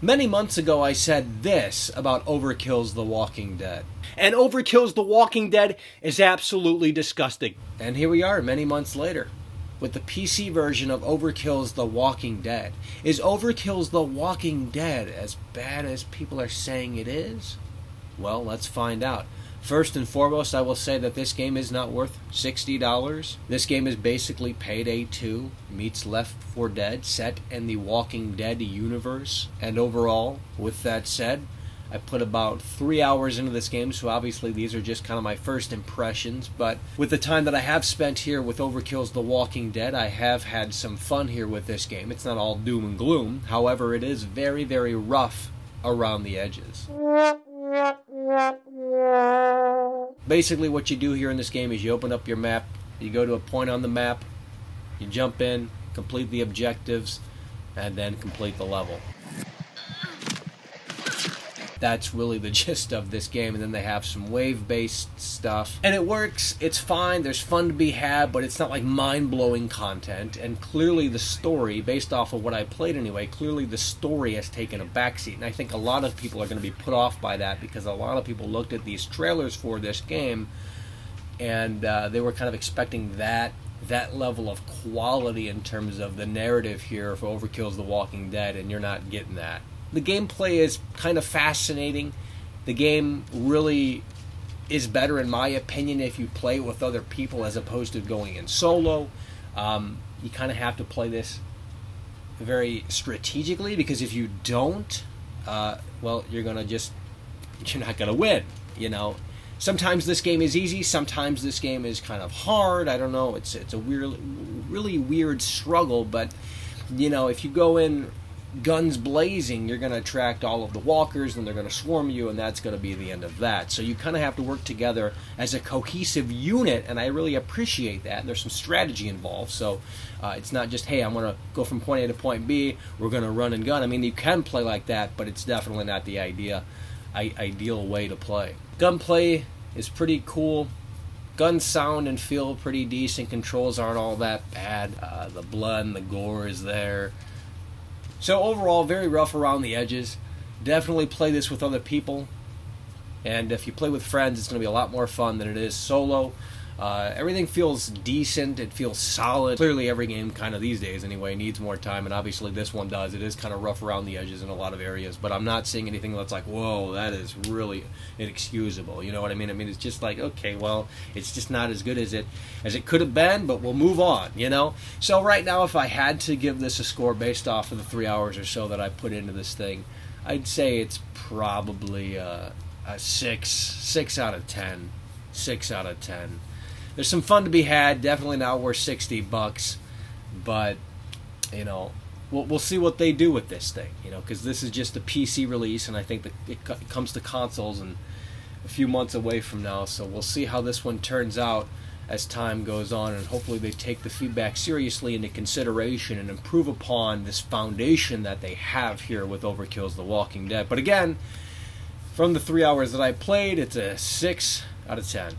Many months ago I said this about Overkill's The Walking Dead. And Overkill's The Walking Dead is absolutely disgusting. And here we are many months later with the PC version of Overkill's The Walking Dead. Is Overkill's The Walking Dead as bad as people are saying it is? Well, let's find out. First and foremost, I will say that this game is not worth $60. This game is basically Payday 2 meets Left 4 Dead, set in the Walking Dead universe. And overall, with that said, I put about 3 hours into this game, so obviously these are just kind of my first impressions. But with the time that I have spent here with Overkill's The Walking Dead, I have had some fun here with this game. It's not all doom and gloom. However, it is very, very rough around the edges. Basically what you do here in this game is you open up your map, you go to a point on the map, you jump in, complete the objectives, and then complete the level. That's really the gist of this game, and then they have some wave-based stuff. And it works, it's fine, there's fun to be had, but it's not like mind-blowing content, and clearly the story, based off of what I played anyway, clearly the story has taken a backseat, and I think a lot of people are going to be put off by that, because a lot of people looked at these trailers for this game, and they were kind of expecting that level of quality in terms of the narrative here for Overkill's The Walking Dead, and you're not getting that. The gameplay is kind of fascinating. The game really is better, in my opinion, if you play with other people as opposed to going in solo. You kind of have to play this very strategically, because if you don't, well, you're not gonna win. You know, sometimes this game is easy, sometimes this game is kind of hard. I don't know. It's a really weird struggle, but you know, if you go in guns blazing, you're going to attract all of the walkers, and they're going to swarm you, and that's going to be the end of that. So you kind of have to work together as a cohesive unit, and I really appreciate that. And there's some strategy involved, so it's not just, hey, I'm going to go from point A to point B, we're going to run and gun. I mean, you can play like that, but it's definitely not the ideal way to play. Gunplay is pretty cool. Guns sound and feel pretty decent. Controls aren't all that bad. The blood and the gore is there. So overall, very rough around the edges. Definitely play this with other people. And if you play with friends, it's going to be a lot more fun than it is solo. Everything feels decent. It feels solid. Clearly, every game kind of these days anyway needs more time, and obviously this one does. It is kind of rough around the edges in a lot of areas, but I'm not seeing anything that's like, whoa, that is really inexcusable. You know what I mean? I mean, it's just like, okay, well, it's just not as good as it could have been, but we'll move on, you know? So right now, if I had to give this a score based off of the 3 hours or so that I put into this thing, I'd say it's probably a 6 out of 10. 6 out of 10. There's some fun to be had. Definitely not worth $60, but you know, we'll see what they do with this thing. You know, because this is just a PC release, and I think that it comes to consoles in a few months away from now. So we'll see how this one turns out as time goes on, and hopefully they take the feedback seriously into consideration and improve upon this foundation that they have here with Overkill's The Walking Dead. But again, from the 3 hours that I played, it's a 6 out of 10.